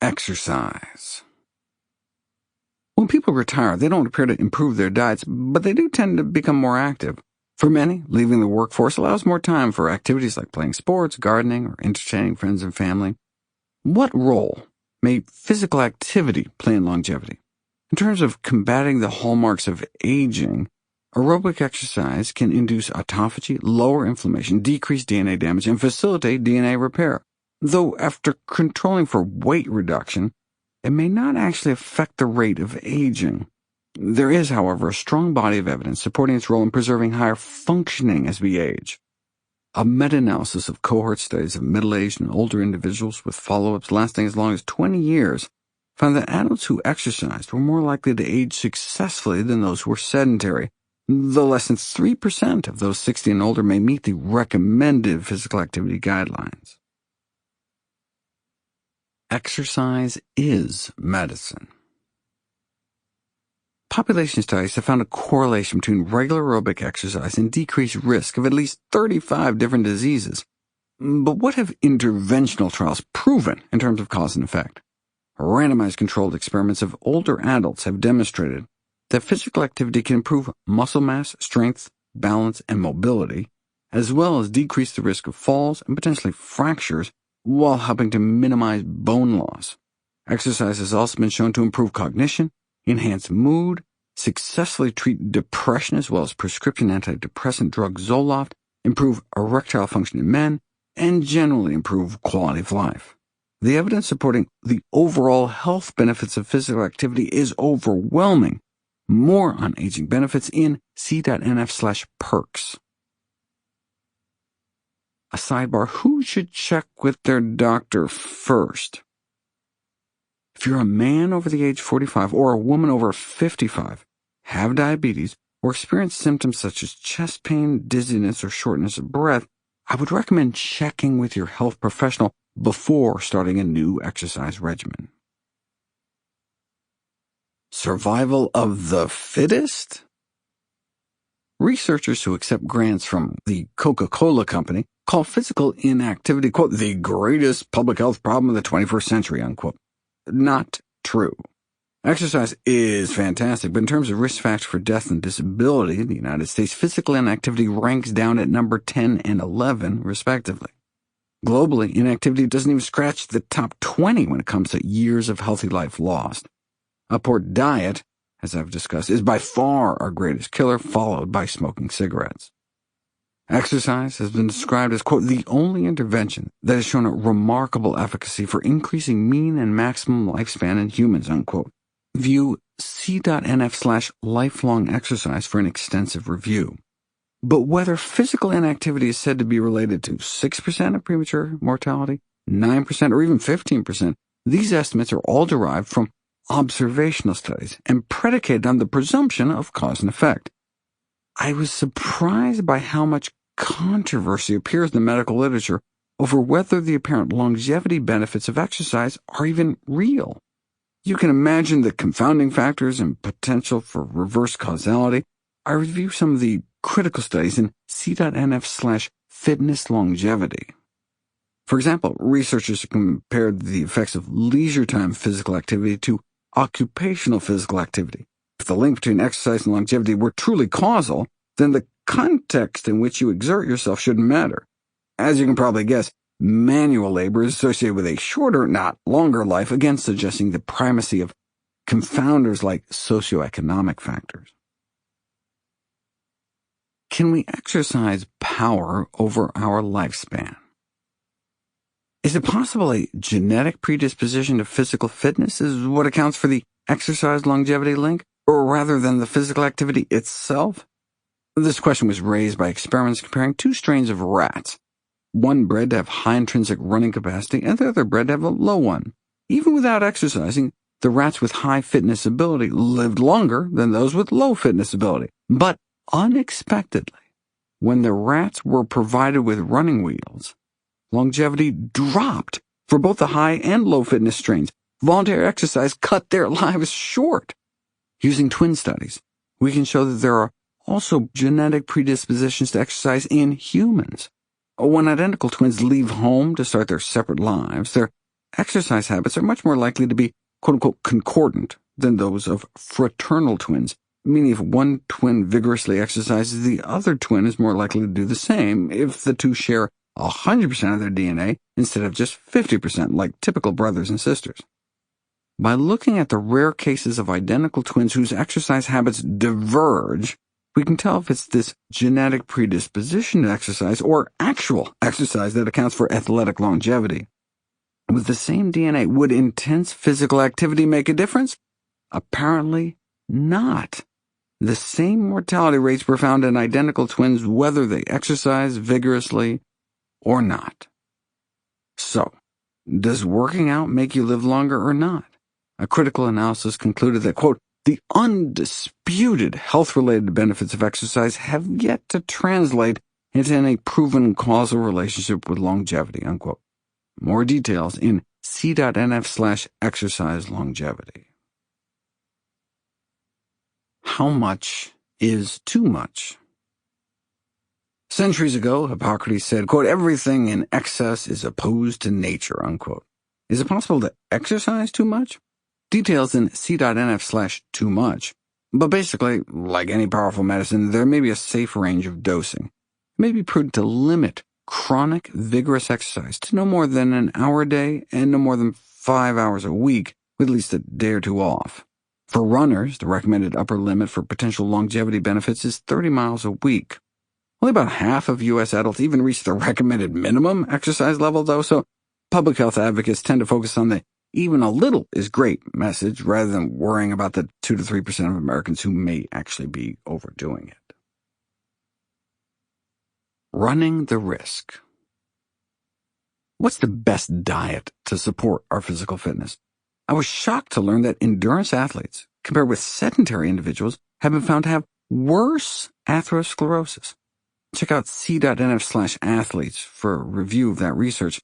Exercise. When people retire, they don't appear to improve their diets, but they do tend to become more active. For many, leaving the workforce allows more time for activities like playing sports, gardening, or entertaining friends and family. What role may physical activity play in longevity? In terms of combating the hallmarks of aging, aerobic exercise can induce autophagy, lower inflammation, decrease DNA damage, and facilitate DNA repair. Though after controlling for weight reduction, it may not actually affect the rate of aging. There is, however, a strong body of evidence supporting its role in preserving higher functioning as we age. A meta-analysis of cohort studies of middle-aged and older individuals with follow-ups lasting as long as 20 years found that adults who exercised were more likely to age successfully than those who were sedentary, though less than 3% of those 60 and older may meet the recommended physical activity guidelines. Exercise is medicine. Population studies have found a correlation between regular aerobic exercise and decreased risk of at least 35 different diseases. But what have interventional trials proven in terms of cause and effect? Randomized controlled experiments of older adults have demonstrated that physical activity can improve muscle mass, strength, balance, and mobility, as well as decrease the risk of falls and potentially fractures, while helping to minimize bone loss. Exercise has also been shown to improve cognition, enhance mood, successfully treat depression as well as prescription antidepressant drug Zoloft, improve erectile function in men, and generally improve quality of life. The evidence supporting the overall health benefits of physical activity is overwhelming. More on aging benefits in c.nf/perks. A sidebar: who should check with their doctor first? If you're a man over the age 45 or a woman over 55, have diabetes, or experience symptoms such as chest pain, dizziness, or shortness of breath, I would recommend checking with your health professional before starting a new exercise regimen. Survival of the fittest? Researchers who accept grants from the Coca-Cola Company call physical inactivity, quote, the greatest public health problem of the 21st century, unquote. Not true. Exercise is fantastic, but in terms of risk factors for death and disability in the United States, physical inactivity ranks down at number 10 and 11, respectively. Globally, inactivity doesn't even scratch the top 20 when it comes to years of healthy life lost. A poor diet, as I've discussed, is by far our greatest killer, followed by smoking cigarettes. Exercise has been described as, quote, the only intervention that has shown a remarkable efficacy for increasing mean and maximum lifespan in humans, unquote. View c.nf/lifelong exercise for an extensive review. But whether physical inactivity is said to be related to 6% of premature mortality, 9%, or even 15%, these estimates are all derived from observational studies and predicated on the presumption of cause and effect. I was surprised by how much controversy appears in the medical literature over whether the apparent longevity benefits of exercise are even real. You can imagine the confounding factors and potential for reverse causality. I review some of the critical studies in c.nf/fitness longevity. For example, researchers compared the effects of leisure time physical activity to occupational physical activity. If the link between exercise and longevity were truly causal, then the context in which you exert yourself shouldn't matter. As you can probably guess, manual labor is associated with a shorter, not longer life, again suggesting the primacy of confounders like socioeconomic factors. Can we exercise power over our lifespan? Is it possible a genetic predisposition to physical fitness is what accounts for the exercise longevity link, or rather than the physical activity itself? This question was raised by experiments comparing two strains of rats, one bred to have high intrinsic running capacity and the other bred to have a low one. Even without exercising, the rats with high fitness ability lived longer than those with low fitness ability. But unexpectedly, when the rats were provided with running wheels, longevity dropped for both the high and low fitness strains. Voluntary exercise cut their lives short. Using twin studies, we can show that there are also genetic predispositions to exercise in humans. When identical twins leave home to start their separate lives, their exercise habits are much more likely to be quote-unquote concordant than those of fraternal twins, meaning if one twin vigorously exercises, the other twin is more likely to do the same if the two share 100% of their DNA instead of just 50% like typical brothers and sisters. By looking at the rare cases of identical twins whose exercise habits diverge, we can tell if it's this genetic predisposition to exercise or actual exercise that accounts for athletic longevity. With the same DNA, would intense physical activity make a difference? Apparently not. The same mortality rates were found in identical twins whether they exercise vigorously or not. So, does working out make you live longer or not? A critical analysis concluded that, quote, the undisputed health-related benefits of exercise have yet to translate into any proven causal relationship with longevity, unquote. More details in c.nf/exercise longevity. How much is too much? Centuries ago, Hippocrates said, quote, everything in excess is opposed to nature, unquote. Is it possible to exercise too much? Details in c.nf/too much. But basically, like any powerful medicine, there may be a safe range of dosing. It may be prudent to limit chronic, vigorous exercise to no more than an hour a day and no more than 5 hours a week, with at least a day or two off. For runners, the recommended upper limit for potential longevity benefits is 30 miles a week. Only about half of U.S. adults even reach the recommended minimum exercise level, though, so public health advocates tend to focus on the even a little is great message rather than worrying about the 2 to 3% of Americans who may actually be overdoing it. Running the risk. What's the best diet to support our physical fitness? I was shocked to learn that endurance athletes, compared with sedentary individuals, have been found to have worse atherosclerosis. Check out c.nf/athletes for a review of that research.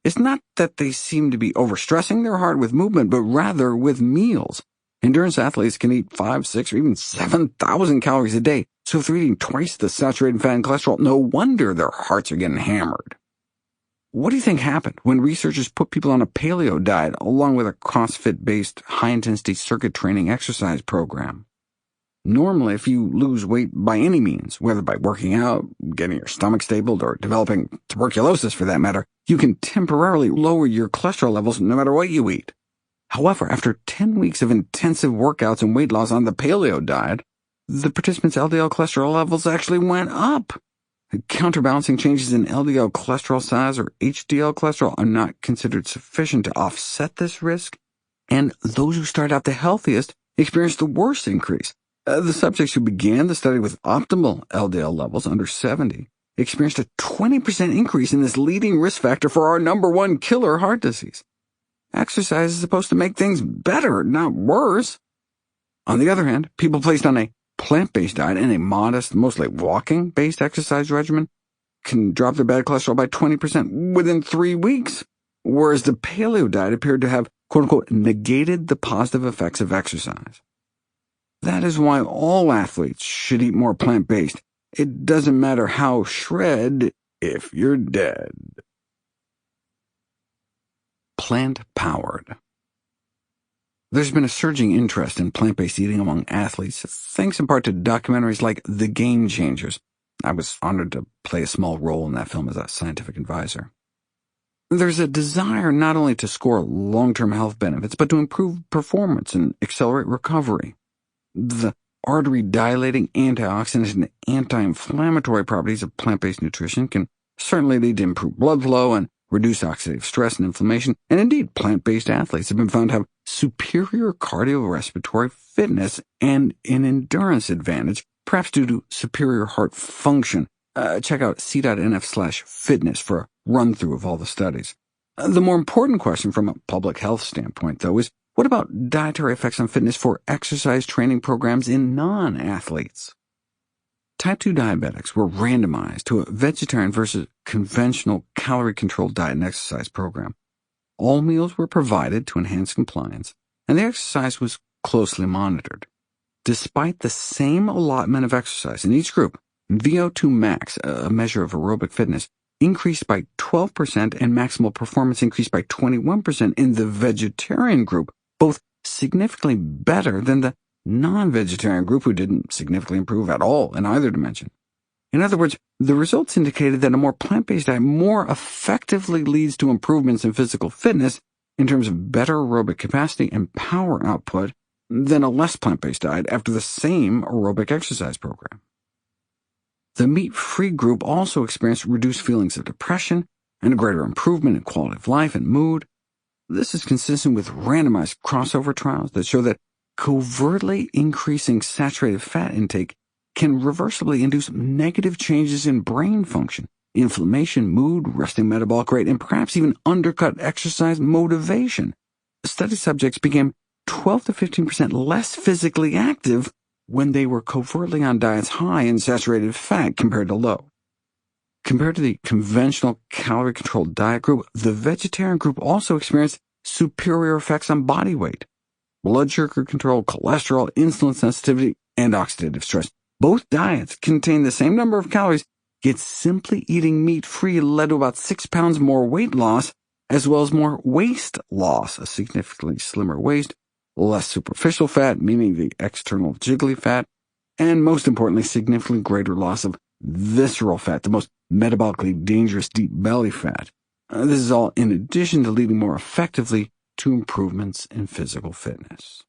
It's not that they seem to be overstressing their heart with movement, but rather with meals. Endurance athletes can eat 5, 6, or even 7,000 calories a day, so if they're eating twice the saturated fat and cholesterol, no wonder their hearts are getting hammered. What do you think happened when researchers put people on a paleo diet along with a CrossFit-based high-intensity circuit training exercise program? Normally, if you lose weight by any means, whether by working out, getting your stomach stabled, or developing tuberculosis for that matter, you can temporarily lower your cholesterol levels no matter what you eat. However, after 10 weeks of intensive workouts and weight loss on the paleo diet, the participants' LDL cholesterol levels actually went up. Counterbalancing changes in LDL cholesterol size or HDL cholesterol are not considered sufficient to offset this risk, and those who start out the healthiest experience the worst increase. The subjects who began the study with optimal LDL levels under 70 experienced a 20% increase in this leading risk factor for our #1 killer, heart disease. Exercise is supposed to make things better, not worse. On the other hand, people placed on a plant-based diet and a modest, mostly walking-based exercise regimen can drop their bad cholesterol by 20% within 3 weeks, whereas the paleo diet appeared to have, quote-unquote, negated the positive effects of exercise. That is why all athletes should eat more plant-based. It doesn't matter how shred if you're dead. Plant-powered. There's been a surging interest in plant-based eating among athletes, thanks in part to documentaries like The Game Changers. I was honored to play a small role in that film as a scientific advisor. There's a desire not only to score long-term health benefits, but to improve performance and accelerate recovery. The artery-dilating, antioxidant, and anti-inflammatory properties of plant-based nutrition can certainly lead to improved blood flow and reduce oxidative stress and inflammation, and indeed, plant-based athletes have been found to have superior cardiorespiratory fitness and an endurance advantage, perhaps due to superior heart function. Check out c.nf/fitness for a run-through of all the studies. The more important question from a public health standpoint, though, is what about dietary effects on fitness for exercise training programs in non-athletes? Type 2 diabetics were randomized to a vegetarian versus conventional calorie-controlled diet and exercise program. All meals were provided to enhance compliance, and the exercise was closely monitored. Despite the same allotment of exercise in each group, VO2 max, a measure of aerobic fitness, increased by 12% and maximal performance increased by 21% in the vegetarian group, both significantly better than the non-vegetarian group, who didn't significantly improve at all in either dimension. In other words, the results indicated that a more plant-based diet more effectively leads to improvements in physical fitness in terms of better aerobic capacity and power output than a less plant-based diet after the same aerobic exercise program. The meat-free group also experienced reduced feelings of depression and a greater improvement in quality of life and mood. This is consistent with randomized crossover trials that show that covertly increasing saturated fat intake can reversibly induce negative changes in brain function, inflammation, mood, resting metabolic rate, and perhaps even undercut exercise motivation. Study subjects became 12 to 15% less physically active when they were covertly on diets high in saturated fat compared to low. Compared to the conventional calorie-controlled diet group, the vegetarian group also experienced superior effects on body weight, blood sugar control, cholesterol, insulin sensitivity, and oxidative stress. Both diets contain the same number of calories, yet simply eating meat-free led to about 6 pounds more weight loss, as well as more waist loss, a significantly slimmer waist, less superficial fat, meaning the external jiggly fat, and most importantly, significantly greater loss of visceral fat, the most metabolically dangerous deep belly fat. This is all in addition to leading more effectively to improvements in physical fitness.